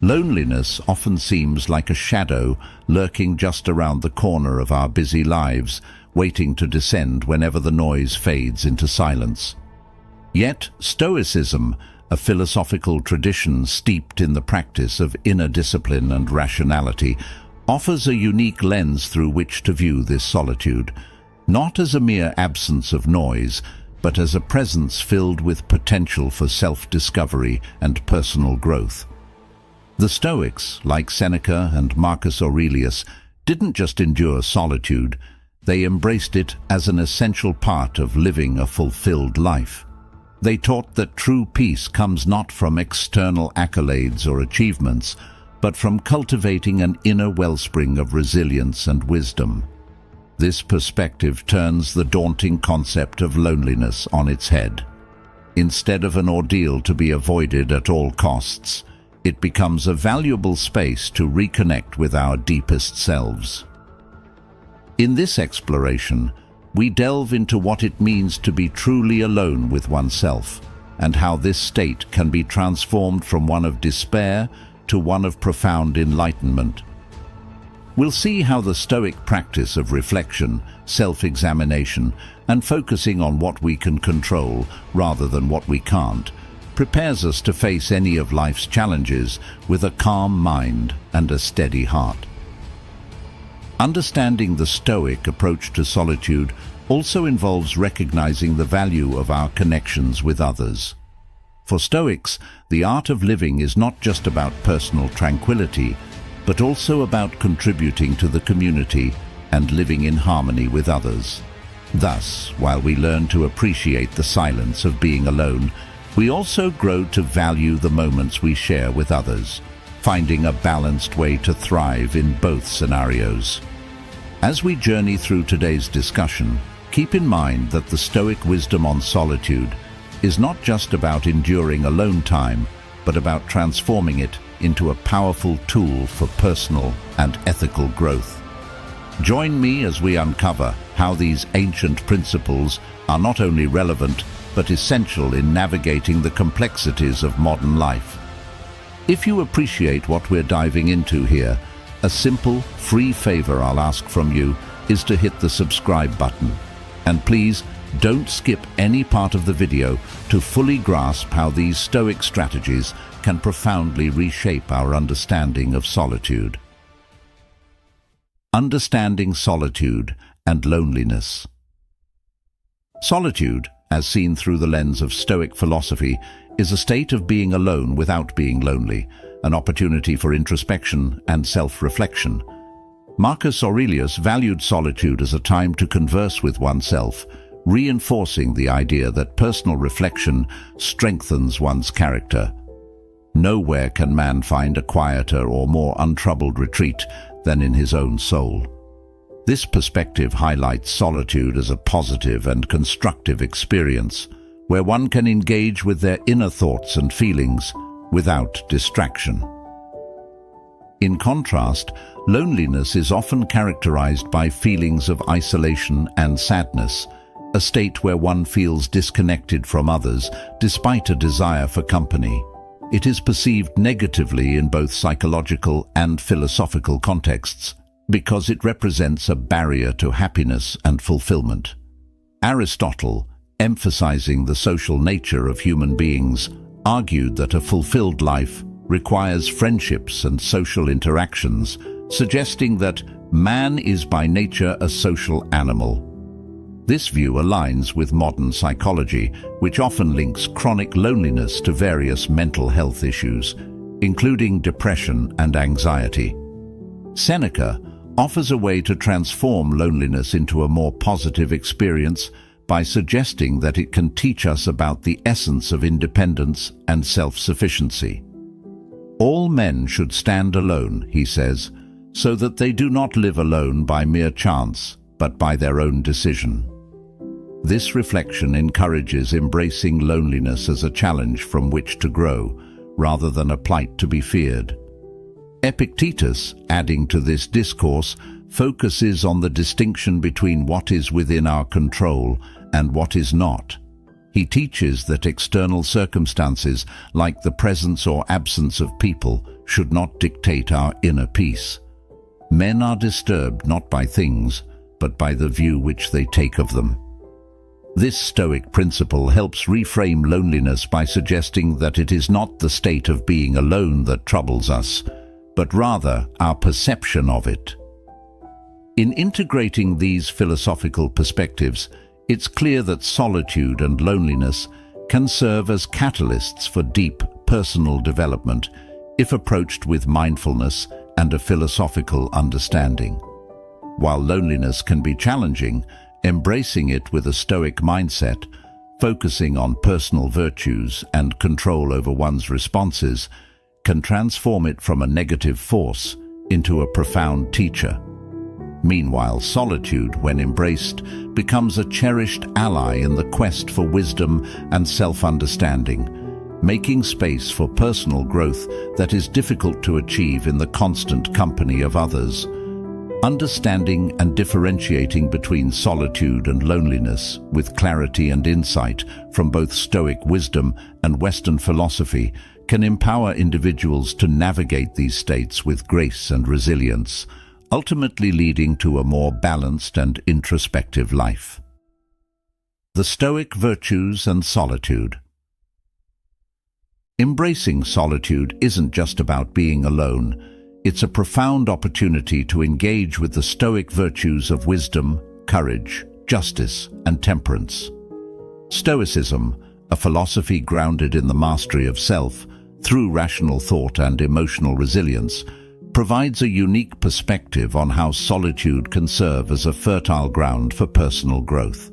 Loneliness often seems like a shadow lurking just around the corner of our busy lives, waiting to descend whenever the noise fades into silence. Yet, Stoicism, a philosophical tradition steeped in the practice of inner discipline and rationality, offers a unique lens through which to view this solitude, not as a mere absence of noise, but as a presence filled with potential for self-discovery and personal growth. The Stoics, like Seneca and Marcus Aurelius, didn't just endure solitude, they embraced it as an essential part of living a fulfilled life. They taught that true peace comes not from external accolades or achievements, but from cultivating an inner wellspring of resilience and wisdom. This perspective turns the daunting concept of loneliness on its head. Instead of an ordeal to be avoided at all costs, it becomes a valuable space to reconnect with our deepest selves. In this exploration, we delve into what it means to be truly alone with oneself, and how this state can be transformed from one of despair to one of profound enlightenment. We'll see how the Stoic practice of reflection, self-examination, and focusing on what we can control rather than what we can't, prepares us to face any of life's challenges with a calm mind and a steady heart. Understanding the Stoic approach to solitude also involves recognizing the value of our connections with others. For Stoics, the art of living is not just about personal tranquility, but also about contributing to the community and living in harmony with others. Thus, while we learn to appreciate the silence of being alone, we also grow to value the moments we share with others, finding a balanced way to thrive in both scenarios. As we journey through today's discussion, keep in mind that the Stoic wisdom on solitude is not just about enduring alone time, but about transforming it into a powerful tool for personal and ethical growth. Join me as we uncover how these ancient principles are not only relevant, but essential in navigating the complexities of modern life. If you appreciate what we're diving into here, a simple, free favor I'll ask from you is to hit the subscribe button. And please, don't skip any part of the video to fully grasp how these Stoic strategies can profoundly reshape our understanding of solitude. Understanding solitude and loneliness. Solitude, as seen through the lens of Stoic philosophy, is a state of being alone without being lonely, an opportunity for introspection and self-reflection. Marcus Aurelius valued solitude as a time to converse with oneself, reinforcing the idea that personal reflection strengthens one's character. Nowhere can man find a quieter or more untroubled retreat than in his own soul. This perspective highlights solitude as a positive and constructive experience, where one can engage with their inner thoughts and feelings without distraction. In contrast, loneliness is often characterized by feelings of isolation and sadness, a state where one feels disconnected from others despite a desire for company. It is perceived negatively in both psychological and philosophical contexts because it represents a barrier to happiness and fulfillment. Aristotle, emphasizing the social nature of human beings, argued that a fulfilled life requires friendships and social interactions, suggesting that man is by nature a social animal. This view aligns with modern psychology, which often links chronic loneliness to various mental health issues, including depression and anxiety. Seneca offers a way to transform loneliness into a more positive experience by suggesting that it can teach us about the essence of independence and self-sufficiency. All men should stand alone, he says, so that they do not live alone by mere chance, but by their own decision. This reflection encourages embracing loneliness as a challenge from which to grow, rather than a plight to be feared. Epictetus, adding to this discourse, focuses on the distinction between what is within our control and what is not. He teaches that external circumstances, like the presence or absence of people, should not dictate our inner peace. Men are disturbed not by things, but by the view which they take of them. This Stoic principle helps reframe loneliness by suggesting that it is not the state of being alone that troubles us, but rather our perception of it. In integrating these philosophical perspectives, it's clear that solitude and loneliness can serve as catalysts for deep personal development if approached with mindfulness and a philosophical understanding. While loneliness can be challenging, embracing it with a Stoic mindset, focusing on personal virtues and control over one's responses, can transform it from a negative force into a profound teacher. Meanwhile, solitude, when embraced, becomes a cherished ally in the quest for wisdom and self-understanding, making space for personal growth that is difficult to achieve in the constant company of others. Understanding and differentiating between solitude and loneliness with clarity and insight from both Stoic wisdom and Western philosophy can empower individuals to navigate these states with grace and resilience, ultimately leading to a more balanced and introspective life. The Stoic virtues and solitude. Embracing solitude isn't just about being alone. It's a profound opportunity to engage with the Stoic virtues of wisdom, courage, justice, and temperance. Stoicism, a philosophy grounded in the mastery of self through rational thought and emotional resilience, provides a unique perspective on how solitude can serve as a fertile ground for personal growth.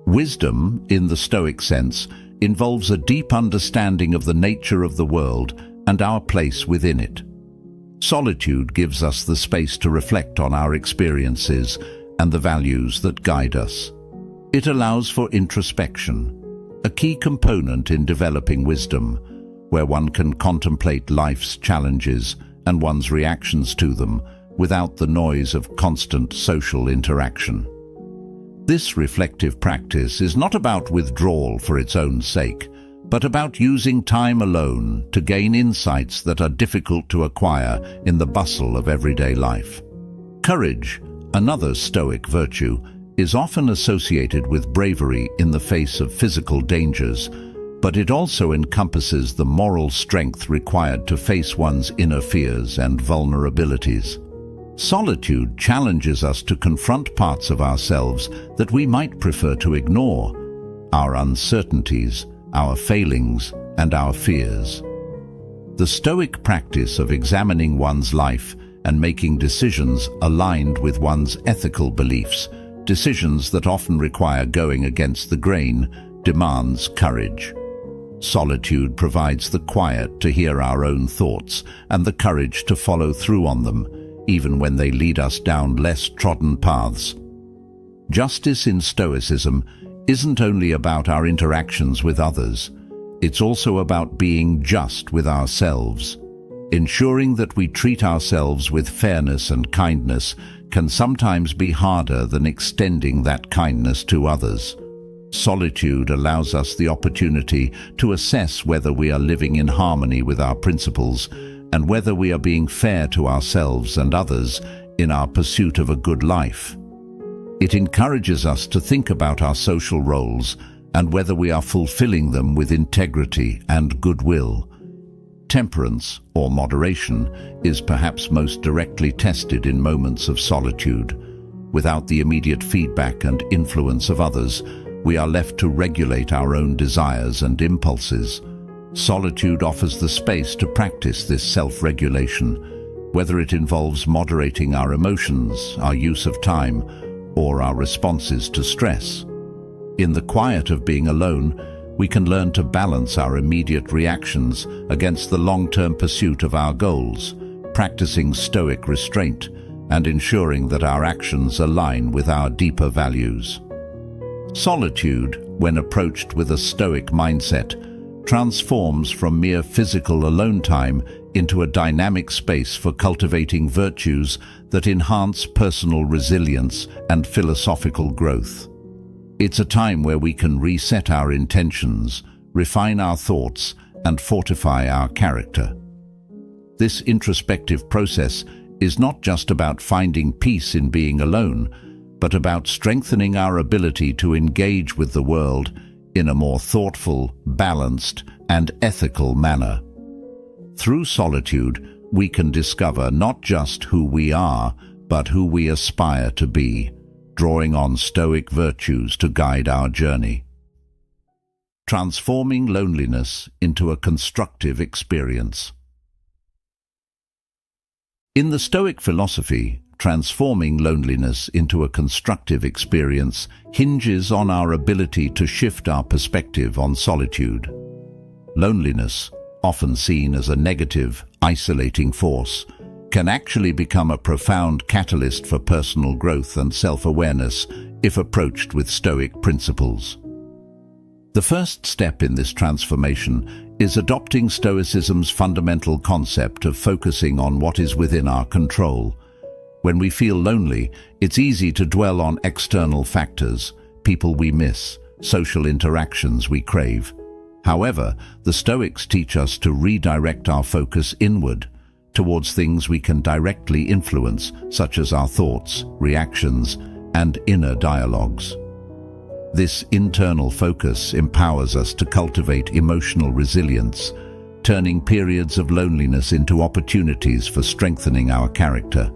Wisdom, in the Stoic sense, involves a deep understanding of the nature of the world and our place within it. Solitude gives us the space to reflect on our experiences and the values that guide us. It allows for introspection, a key component in developing wisdom, where one can contemplate life's challenges and one's reactions to them without the noise of constant social interaction. This reflective practice is not about withdrawal for its own sake, but about using time alone to gain insights that are difficult to acquire in the bustle of everyday life. Courage, another Stoic virtue, is often associated with bravery in the face of physical dangers, but it also encompasses the moral strength required to face one's inner fears and vulnerabilities. Solitude challenges us to confront parts of ourselves that we might prefer to ignore, our uncertainties, our failings, and our fears. The Stoic practice of examining one's life and making decisions aligned with one's ethical beliefs, decisions that often require going against the grain, demands courage. Solitude provides the quiet to hear our own thoughts and the courage to follow through on them, even when they lead us down less trodden paths. Justice in Stoicism isn't only about our interactions with others, it's also about being just with ourselves. Ensuring that we treat ourselves with fairness and kindness can sometimes be harder than extending that kindness to others. Solitude allows us the opportunity to assess whether we are living in harmony with our principles and whether we are being fair to ourselves and others in our pursuit of a good life. It encourages us to think about our social roles and whether we are fulfilling them with integrity and goodwill. Temperance, or moderation, is perhaps most directly tested in moments of solitude. Without the immediate feedback and influence of others, we are left to regulate our own desires and impulses. Solitude offers the space to practice this self-regulation, whether it involves moderating our emotions, our use of time, or our responses to stress. In the quiet of being alone, we can learn to balance our immediate reactions against the long-term pursuit of our goals, practicing Stoic restraint and ensuring that our actions align with our deeper values. Solitude, when approached with a Stoic mindset, transforms from mere physical alone time into a dynamic space for cultivating virtues that enhance personal resilience and philosophical growth. It's a time where we can reset our intentions, refine our thoughts, and fortify our character. This introspective process is not just about finding peace in being alone, but about strengthening our ability to engage with the world in a more thoughtful, balanced, and ethical manner. Through solitude, we can discover not just who we are, but who we aspire to be, drawing on Stoic virtues to guide our journey. Transforming loneliness into a constructive experience. In the Stoic philosophy, transforming loneliness into a constructive experience hinges on our ability to shift our perspective on solitude. Loneliness, often seen as a negative, isolating force, can actually become a profound catalyst for personal growth and self-awareness if approached with Stoic principles. The first step in this transformation is adopting Stoicism's fundamental concept of focusing on what is within our control. When we feel lonely, it's easy to dwell on external factors, people we miss, social interactions we crave. However, the Stoics teach us to redirect our focus inward, towards things we can directly influence, such as our thoughts, reactions, and inner dialogues. This internal focus empowers us to cultivate emotional resilience, turning periods of loneliness into opportunities for strengthening our character.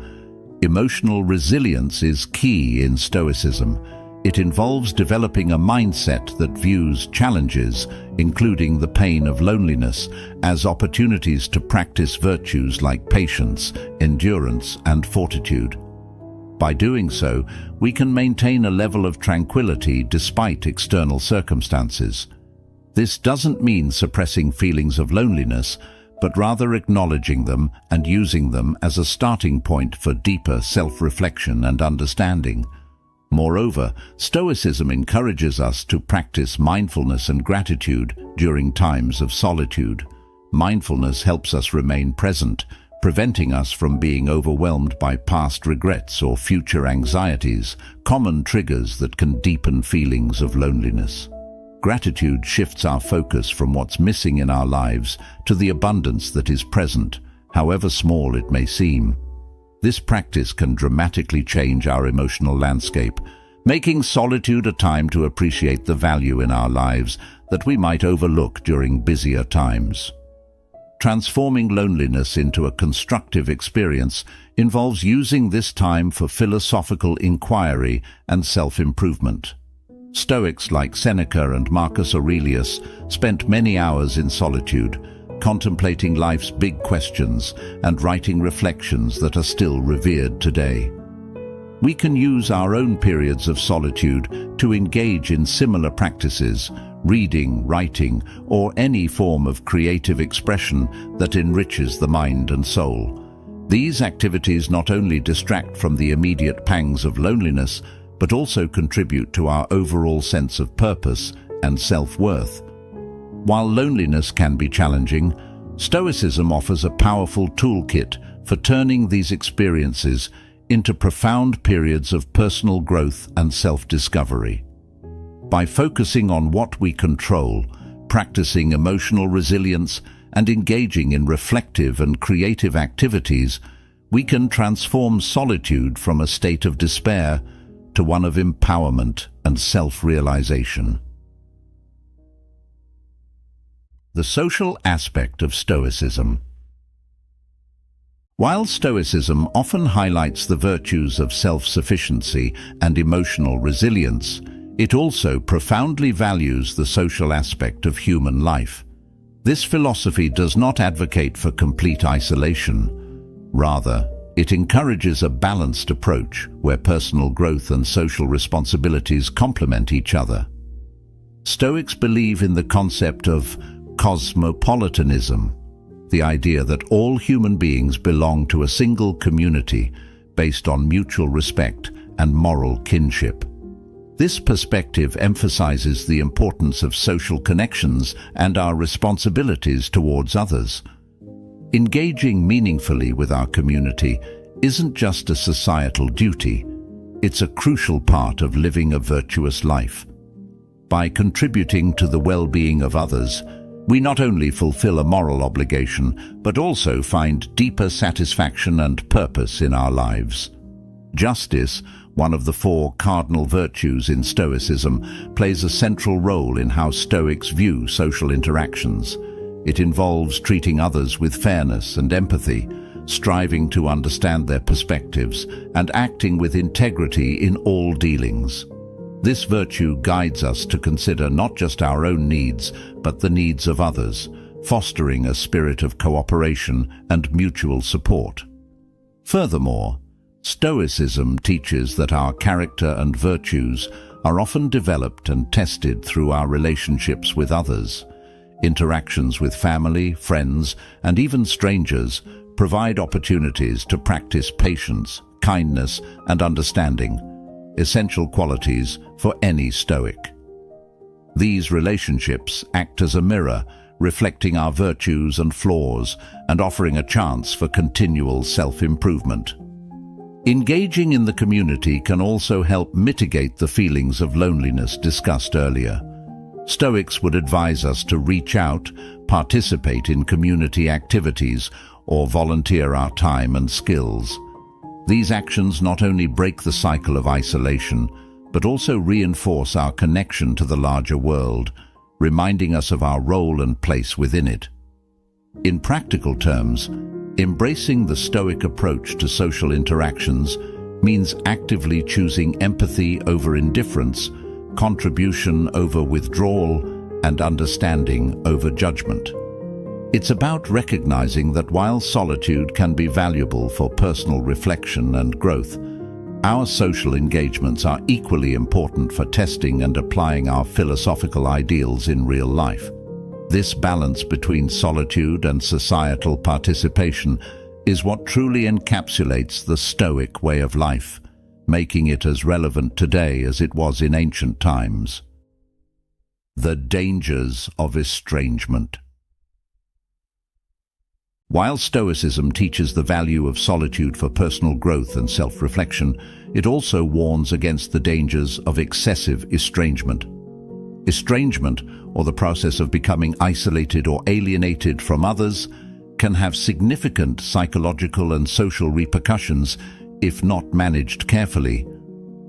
Emotional resilience is key in Stoicism. It involves developing a mindset that views challenges, including the pain of loneliness, as opportunities to practice virtues like patience, endurance, and fortitude. By doing so, we can maintain a level of tranquility despite external circumstances. This doesn't mean suppressing feelings of loneliness, but rather acknowledging them and using them as a starting point for deeper self-reflection and understanding. Moreover, Stoicism encourages us to practice mindfulness and gratitude during times of solitude. Mindfulness helps us remain present, preventing us from being overwhelmed by past regrets or future anxieties, common triggers that can deepen feelings of loneliness. Gratitude shifts our focus from what's missing in our lives to the abundance that is present, however small it may seem. This practice can dramatically change our emotional landscape, making solitude a time to appreciate the value in our lives that we might overlook during busier times. Transforming loneliness into a constructive experience involves using this time for philosophical inquiry and self-improvement. Stoics like Seneca and Marcus Aurelius spent many hours in solitude, contemplating life's big questions and writing reflections that are still revered today. We can use our own periods of solitude to engage in similar practices, reading, writing, or any form of creative expression that enriches the mind and soul. These activities not only distract from the immediate pangs of loneliness, but also contribute to our overall sense of purpose and self-worth. While loneliness can be challenging, Stoicism offers a powerful toolkit for turning these experiences into profound periods of personal growth and self-discovery. By focusing on what we control, practicing emotional resilience, and engaging in reflective and creative activities, we can transform solitude from a state of despair to one of empowerment and self-realization. The social aspect of Stoicism. While Stoicism often highlights the virtues of self-sufficiency and emotional resilience, it also profoundly values the social aspect of human life. This philosophy does not advocate for complete isolation. Rather, it encourages a balanced approach where personal growth and social responsibilities complement each other. Stoics believe in the concept of cosmopolitanism, the idea that all human beings belong to a single community based on mutual respect and moral kinship. This perspective emphasizes the importance of social connections and our responsibilities towards others. Engaging meaningfully with our community isn't just a societal duty, it's a crucial part of living a virtuous life. by contributing to the well-being of others, we not only fulfill a moral obligation, but also find deeper satisfaction and purpose in our lives. Justice, one of the 4 cardinal virtues in Stoicism, plays a central role in how Stoics view social interactions. It involves treating others with fairness and empathy, striving to understand their perspectives, and acting with integrity in all dealings. This virtue guides us to consider not just our own needs, but the needs of others, fostering a spirit of cooperation and mutual support. Furthermore, Stoicism teaches that our character and virtues are often developed and tested through our relationships with others. Interactions with family, friends, and even strangers provide opportunities to practice patience, kindness, and understanding, essential qualities for any Stoic. These relationships act as a mirror, reflecting our virtues and flaws and offering a chance for continual self-improvement. Engaging in the community can also help mitigate the feelings of loneliness discussed earlier. Stoics would advise us to reach out, participate in community activities, or volunteer our time and skills. These actions not only break the cycle of isolation, but also reinforce our connection to the larger world, reminding us of our role and place within it. In practical terms, embracing the Stoic approach to social interactions means actively choosing empathy over indifference, contribution over withdrawal, and understanding over judgment. It's about recognizing that while solitude can be valuable for personal reflection and growth, our social engagements are equally important for testing and applying our philosophical ideals in real life. This balance between solitude and societal participation is what truly encapsulates the Stoic way of life, making it as relevant today as it was in ancient times. The dangers of estrangement. While Stoicism teaches the value of solitude for personal growth and self-reflection, it also warns against the dangers of excessive estrangement. Estrangement, or the process of becoming isolated or alienated from others, can have significant psychological and social repercussions if not managed carefully.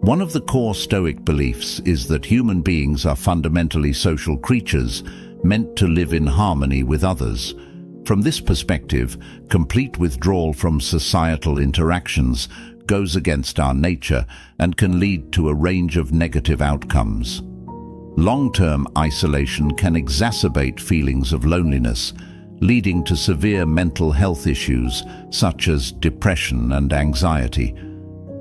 One of the core Stoic beliefs is that human beings are fundamentally social creatures, meant to live in harmony with others. From this perspective, complete withdrawal from societal interactions goes against our nature and can lead to a range of negative outcomes. Long-term isolation can exacerbate feelings of loneliness, leading to severe mental health issues such as depression and anxiety.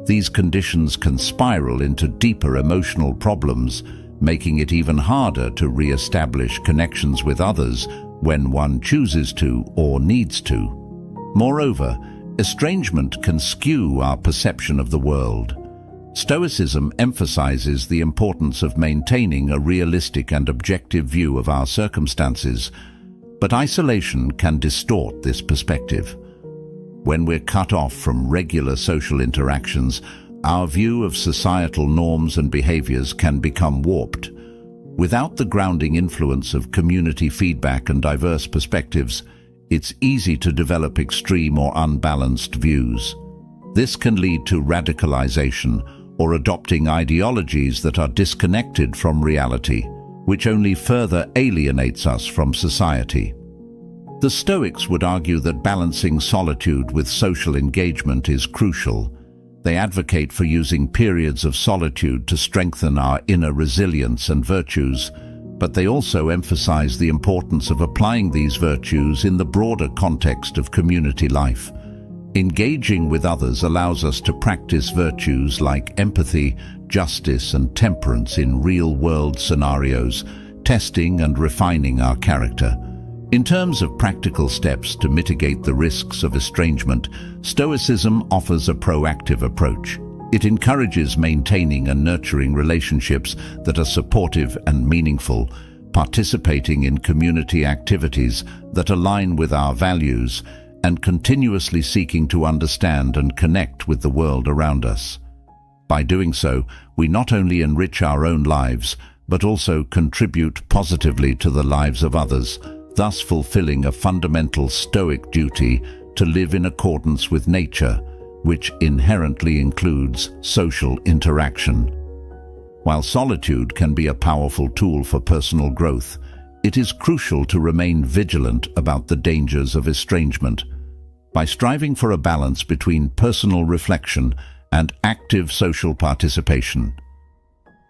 These conditions can spiral into deeper emotional problems, making it even harder to re-establish connections with others when one chooses to or needs to. Moreover, estrangement can skew our perception of the world. Stoicism emphasizes the importance of maintaining a realistic and objective view of our circumstances, but isolation can distort this perspective. When we're cut off from regular social interactions, our view of societal norms and behaviors can become warped. Without the grounding influence of community feedback and diverse perspectives, it's easy to develop extreme or unbalanced views. This can lead to radicalization or adopting ideologies that are disconnected from reality, which only further alienates us from society. The Stoics would argue that balancing solitude with social engagement is crucial. They advocate for using periods of solitude to strengthen our inner resilience and virtues, but they also emphasize the importance of applying these virtues in the broader context of community life. Engaging with others allows us to practice virtues like empathy, justice, and temperance in real-world scenarios, testing and refining our character. In terms of practical steps to mitigate the risks of estrangement, Stoicism offers a proactive approach. It encourages maintaining and nurturing relationships that are supportive and meaningful, participating in community activities that align with our values, and continuously seeking to understand and connect with the world around us. By doing so, we not only enrich our own lives, but also contribute positively to the lives of others, thus fulfilling a fundamental Stoic duty to live in accordance with nature, which inherently includes social interaction. While solitude can be a powerful tool for personal growth, it is crucial to remain vigilant about the dangers of estrangement. By striving for a balance between personal reflection and active social participation,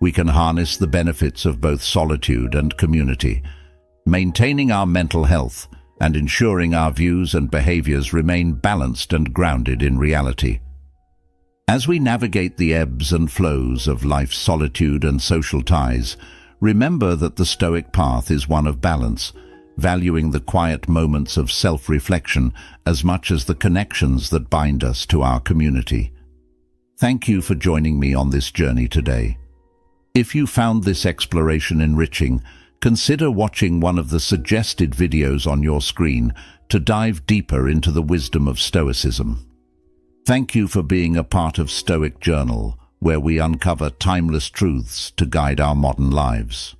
we can harness the benefits of both solitude and community, maintaining our mental health and ensuring our views and behaviors remain balanced and grounded in reality. As we navigate the ebbs and flows of life's solitude and social ties, remember that the Stoic path is one of balance, valuing the quiet moments of self-reflection as much as the connections that bind us to our community. Thank you for joining me on this journey today. If you found this exploration enriching, consider watching one of the suggested videos on your screen to dive deeper into the wisdom of Stoicism. Thank you for being a part of Stoic Journal, where we uncover timeless truths to guide our modern lives.